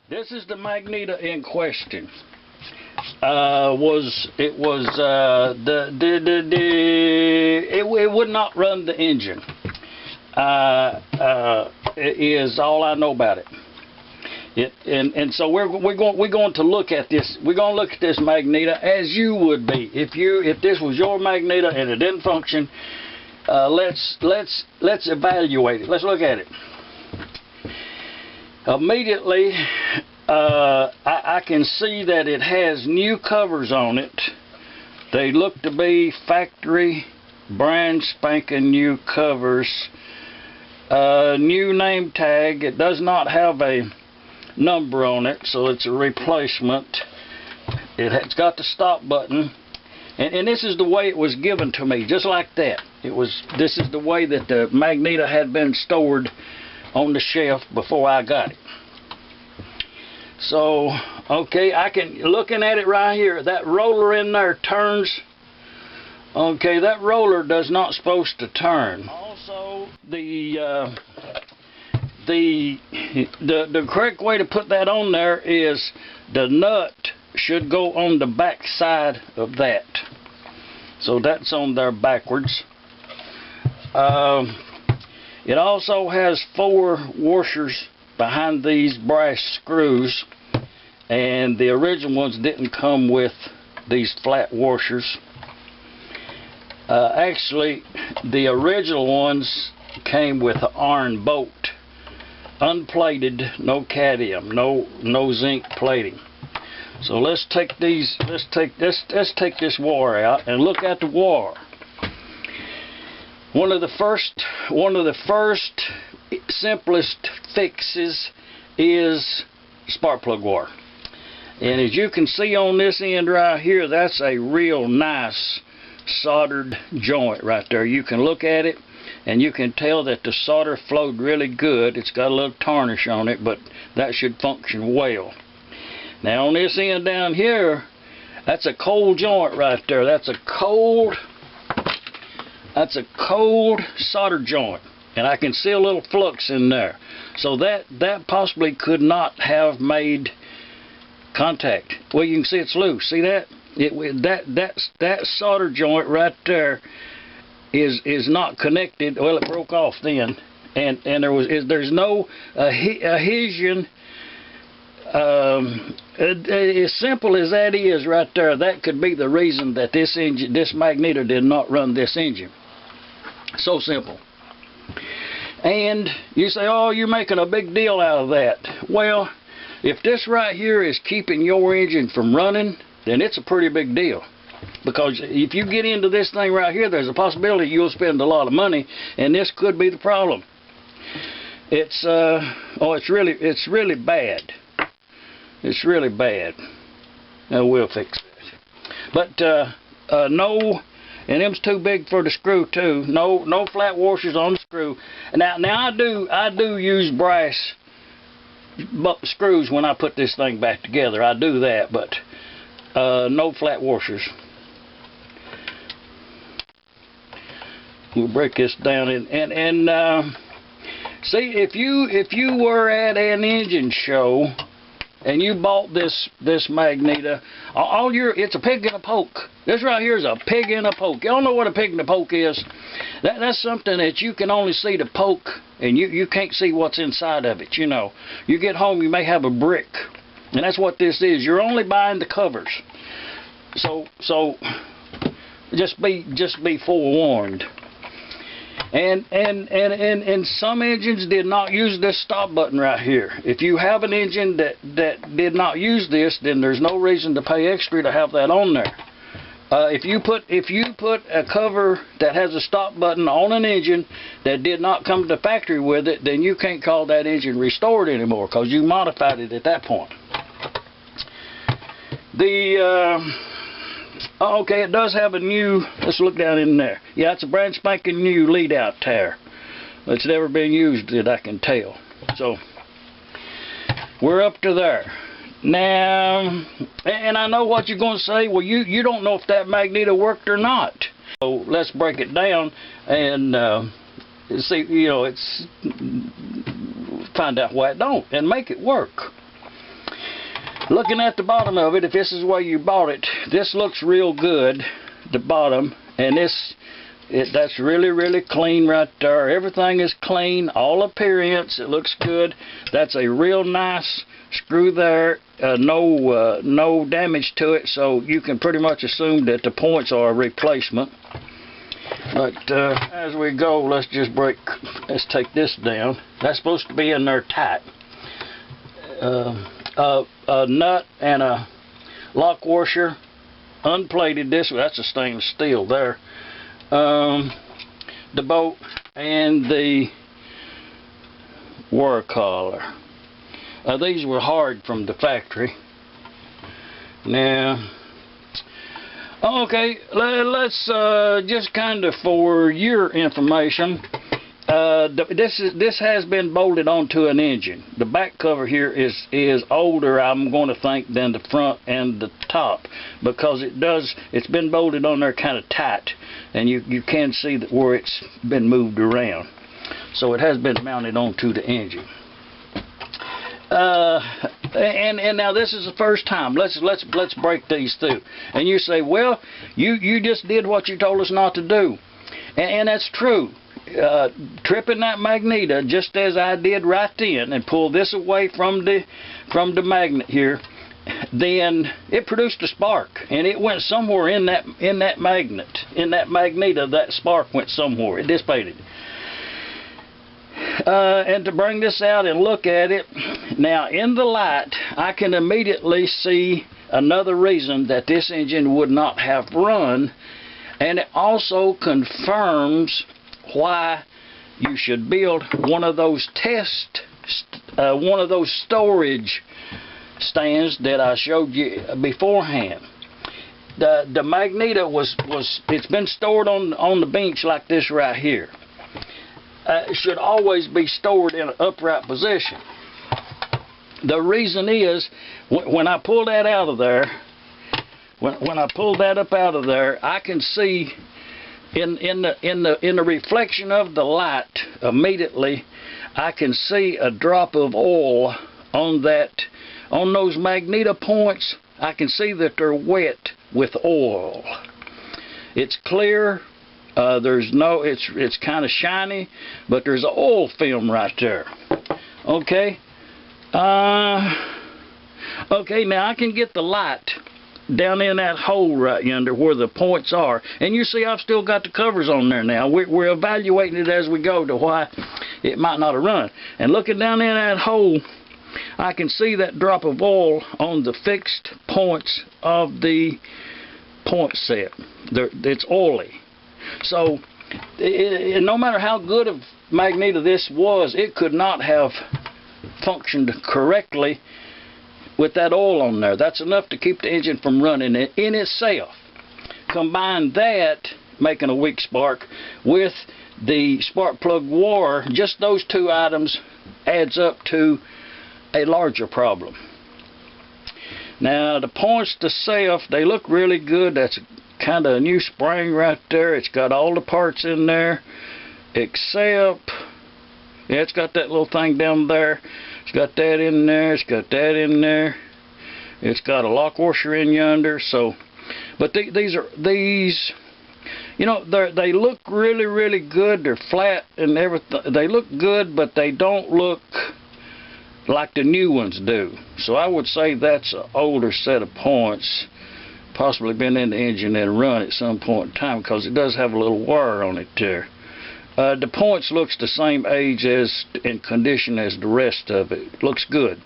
This is the magneto in question. It would not run the engine. Is all I know about it. And so we're going to look at this. We're going to look at this magneto as you would be if this was your magneto and it didn't function. Let's evaluate it. Let's look at it. Immediately, I can see that it has new covers on it. They look to be factory brand spanking new covers. New name tag. It does not have a number on it, so it's a replacement. It's got the stop button, and this is the way it was given to me, just like that. This is the way that the magneto had been stored on the shelf before I got it. So, okay, looking at it right here, that roller in there turns. Okay, that roller does not supposed to turn. Also, the correct way to put that on there is the nut should go on the back side of that. So that's on there backwards. It also has 4 washers behind these brass screws, and the original ones didn't come with these flat washers. Actually, the original ones came with an iron bolt, unplated, no cadmium, no zinc plating. So let's take this wire out and look at the wire. One of the first simplest fixes is spark plug wire. And as you can see on this end right here, that's a real nice soldered joint right there. You can look at it and you can tell that the solder flowed really good. It's got a little tarnish on it, but that should function well. Now on this end down here, that's a cold joint right there. That's a cold solder joint, and I can see a little flux in there. So that possibly could not have made contact. Well, you can see it's loose. See that? That solder joint right there is not connected. Well, it broke off then, and there's no adhesion. As simple as that is right there, that could be the reason that this magneto did not run this engine. So simple. And you say, oh, you're making a big deal out of that. Well, if this right here is keeping your engine from running, then it's a pretty big deal. Because if you get into this thing right here, there's a possibility you'll spend a lot of money, and this could be the problem. It's really bad. It's really bad. Now we'll fix it. But no, and them's too big for the screw too. No flat washers on the screw. Now I do use brass screws when I put this thing back together. I do that, but no flat washers. We'll break this down and see, if you were at an engine show and you bought this magneto, it's a pig in a poke. This right here is a pig in a poke. Y'all know what a pig in a poke is? That's something that you can only see the poke, and you can't see what's inside of it. You know, you get home, you may have a brick, and that's what this is. You're only buying the covers. So just be forewarned. And some engines did not use this stop button right here. If you have an engine that did not use this, then there's no reason to pay extra to have that on there. If you put a cover that has a stop button on an engine that did not come to the factory with it, then you can't call that engine restored anymore, because you modified it at that point. Okay, it does have a new, let's look down in there. Yeah, it's a brand spanking new lead out tire. It's never been used that I can tell. So, we're up to there. Now, and I know what you're going to say, well, you don't know if that magneto worked or not. So, let's break it down and see, find out why it don't and make it work. looking at the bottom of it, if this is where you bought it, this looks real good, the bottom, and that's really, really clean right there. Everything is clean, all appearance, it looks good. That's a real nice screw there, no damage to it, so you can pretty much assume that the points are a replacement. But as we go, let's take this down. That's supposed to be in there tight. A nut and a lock washer, unplated. That's a stainless steel there. The bolt and the wire collar. These were hard from the factory. Now, okay, let's just kind of for your information. This has been bolted onto an engine. The back cover here is older, I'm going to think, than the front and the top, because it's been bolted on there kind of tight, and you can see that where it's been moved around. So it has been mounted onto the engine. And now this is the first time. Let's break these through. And you say, well, you just did what you told us not to do, and that's true. Tripping that magneto just as I did right then and pull this away from the magnet here, then it produced a spark, and it went somewhere in that magneto. That spark went somewhere. It dissipated. And to bring this out and look at it now in the light, I can immediately see another reason that this engine would not have run, and it also confirms why you should build one of those storage stands that I showed you beforehand. The magneto it's been stored on the bench like this right here. It should always be stored in an upright position. The reason is, when I pull that out of there, when I pull that up out of there, I can see in the reflection of the light immediately, I can see a drop of oil on those magneto points. I can see that they're wet with oil. It's clear. It's kind of shiny, but there's an oil film right there. Okay. Okay. Now I can get the light down in that hole right yonder where the points are, and you see I've still got the covers on there now. We're evaluating it as we go to why it might not have run. And looking down in that hole, I can see that drop of oil on the fixed points of the point set. It's oily. So no matter how good of magneto this was, it could not have functioned correctly with that oil on there. That's enough to keep the engine from running in itself. Combine that, making a weak spark, with the spark plug wire, just those two items adds up to a larger problem. Now the points themselves, they look really good. That's kind of a new spring right there. It's got all the parts in there except, yeah, it's got that little thing down there. It's got that in there. It's got that in there. It's got a lock washer in yonder. So, but these, you know, they look really, really good. They're flat and everything. They look good, but they don't look like the new ones do. So I would say that's an older set of points, possibly been in the engine and run at some point in time, because it does have a little wire on it there. The points looks the same age as in condition as the rest of it. Looks good.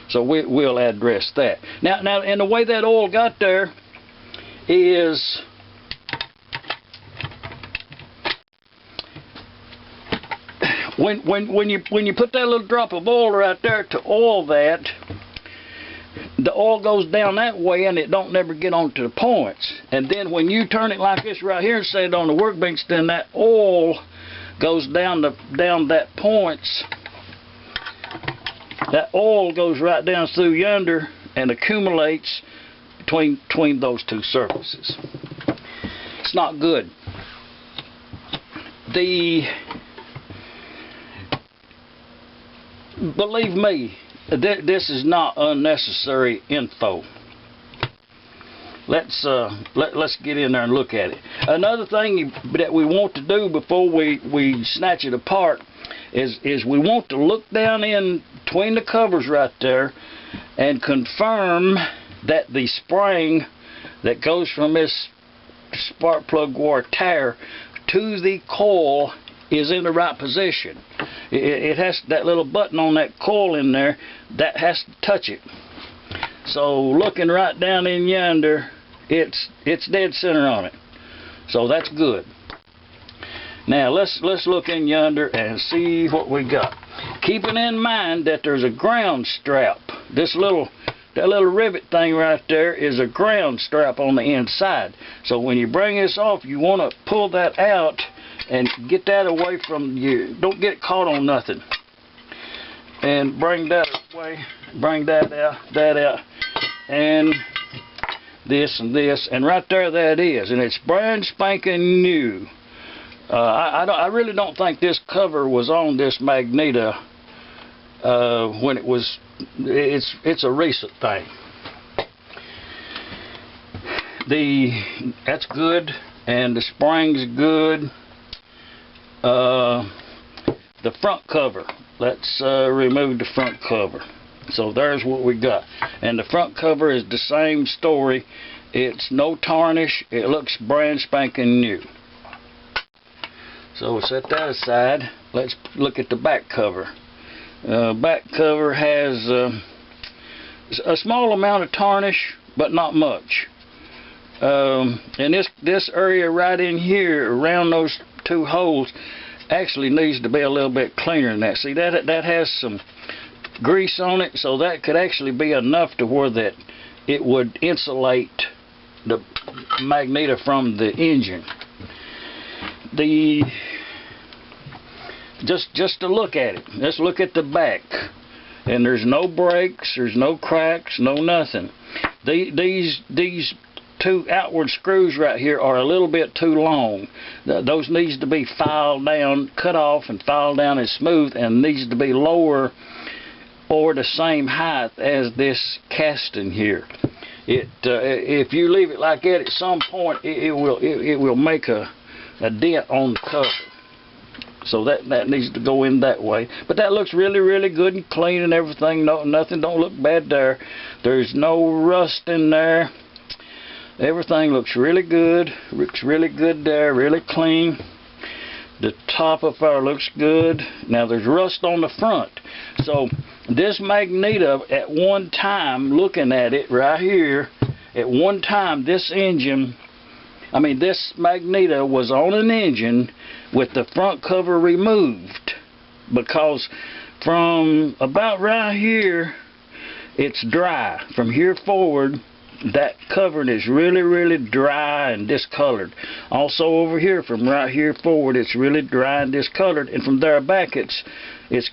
So we'll address that. Now, and the way that oil got there is when you put that little drop of oil right there to oil that, the oil goes down that way and it don't never get onto the points. And then when you turn it like this right here and set it on the workbench, then that oil goes down that points. That oil goes right down through yonder and accumulates between those two surfaces. It's not good. Believe me, this is not unnecessary info. Let's get in there and look at it. Another thing that we want to do before we snatch it apart is we want to look down in between the covers right there and confirm that the spring that goes from this spark plug wire tire to the coil is in the right position. It has that little button on that coil in there that has to touch it. So looking right down in yonder, it's dead center on it. So that's good. Now let's look in yonder and see what we got. Keeping in mind that there's a ground strap. That little rivet thing right there is a ground strap on the inside. So when you bring this off, you want to pull that out and get that away from you. Don't get caught on nothing. And bring that away. Bring that out. And this and this. And right there that is. And it's brand spanking new. I really don't think this cover was on this Magneto when it was. It's a recent thing. That's good, and the spring's good. The front cover. Let's remove the front cover. So there's what we got, and the front cover is the same story. It's no tarnish. It looks brand spanking new. So we'll set that aside. Let's look at the back cover. Back cover has a small amount of tarnish, but not much. And this area right in here, around those two holes, actually needs to be a little bit cleaner than that. See, that has some grease on it, so that could actually be enough to where that it would insulate the Magneto from the engine. Just to look at it, let's look at the back, and there's no breaks, there's no cracks, no nothing. These two outward screws right here are a little bit too long. Those needs to be filed down, cut off and filed down as smooth, and needs to be lower or the same height as this casting here. If you leave it like that, at some point it will make a dent on the cover. So that needs to go in that way. But that looks really, really good and clean and everything. Nothing don't look bad there. There's no rust in there. Everything looks really good. Looks really good there. Really clean. The top of our looks good. Now there's rust on the front. So this Magneto, at one time, looking at it right here, at one time this Magneto was on an engine with the front cover removed, because from about right here it's dry. From here forward, that covering is really, really dry and discolored. Also over here, from right here forward, it's really dry and discolored, and from there back it's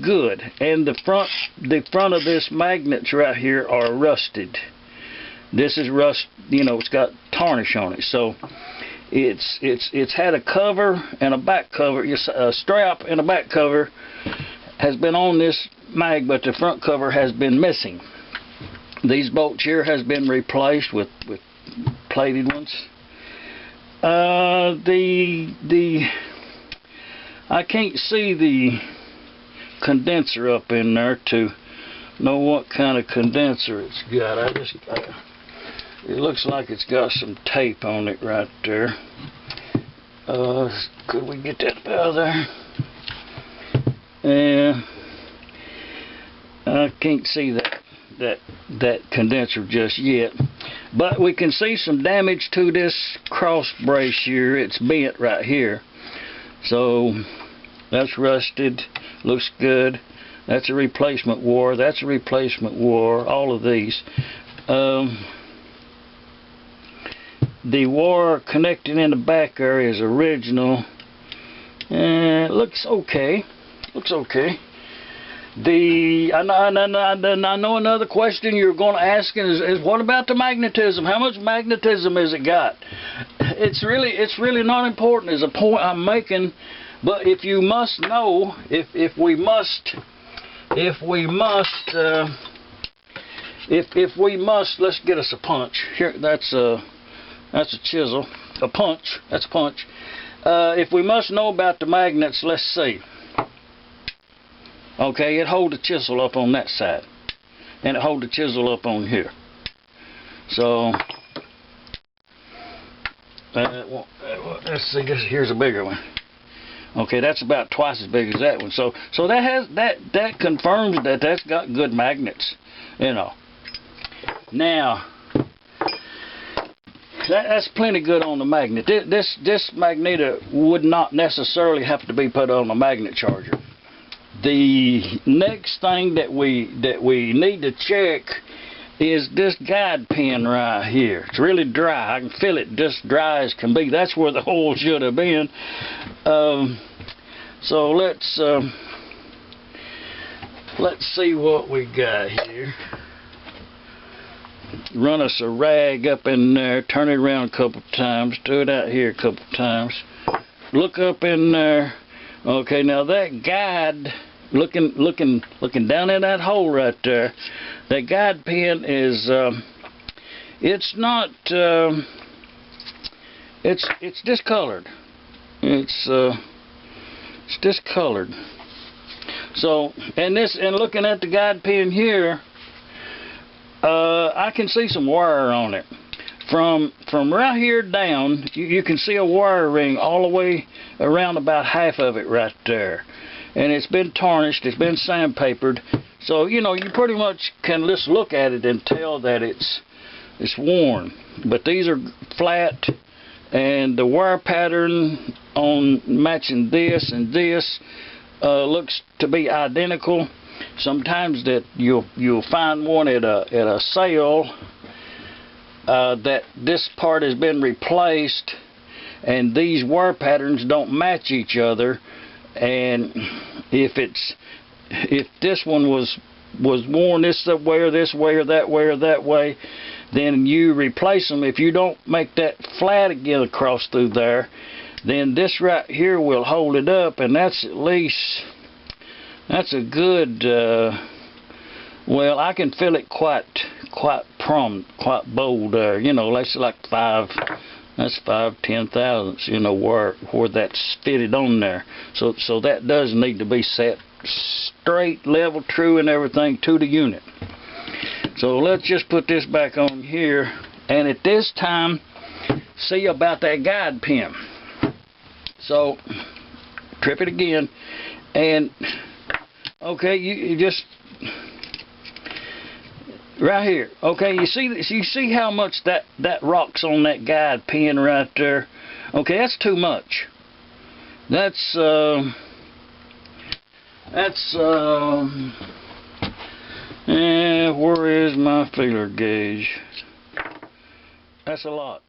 good. And the front of this magnets right here are rusted. This is rust, it's got tarnish on it. So it's had a cover and a back cover, a strap and a back cover has been on this mag, but the front cover has been missing. These bolts here has been replaced with plated ones. I can't see the condenser up in there to know what kind of condenser it's got. It looks like it's got some tape on it right there. Could we get that out of there? Yeah, I can't see that condenser just yet, but we can see some damage to this cross brace here. It's bent right here, so that's rusted. Looks good. That's a replacement wire. That's a replacement wire. All of these. The wire connected in the back area is original. It looks okay. Looks okay. I know another question you're going to ask is what about the magnetism? How much magnetism has it got? It's really not important as a point I'm making, but if you must know, if we must if we must, if we must, let's get us a punch. Here, that's a chisel, a punch. That's a punch. If we must know about the magnets, let's see. Okay, it hold the chisel up on that side, and it hold the chisel up on here. So let's see. Here's a bigger one. Okay, that's about twice as big as that one. So that confirms that that's got good magnets, you know. Now that's plenty good on the magnet. This magneto would not necessarily have to be put on a magnet charger. The next thing that we need to check is this guide pin right here. It's really dry. I can feel it just dry as can be. That's where the hole should have been. So let's see what we got here. Run us a rag up in there, turn it around a couple times, do it out here a couple times. Look up in there. Okay, now that guide, looking down in that hole right there, that guide pin is it's not it's discolored. It's discolored. So and looking at the guide pin here, I can see some wire on it. From right here down, you can see a wire ring all the way around about half of it right there. And it's been tarnished, it's been sandpapered. So, you know, you pretty much can just look at it and tell that it's worn. But these are flat, and the wire pattern on matching this and this looks to be identical. Sometimes that you'll find one at a sale that this part has been replaced and these wire patterns don't match each other, and if this one was worn this way or this way or that way or that way, then you replace them. If you don't make that flat again across through there, then this right here will hold it up, and that's at least, that's a good, well, I can feel it quite bold there. You know, that's like 5/10 thousandths, you know, where that's fitted on there. So that does need to be set straight, level, true, and everything to the unit. So let's just put this back on here, and at this time, see about that guide pin. So trip it again, and okay, you just right here. Okay, you see how much that rocks on that guide pin right there. Okay, that's too much. That's where is my feeler gauge? That's a lot.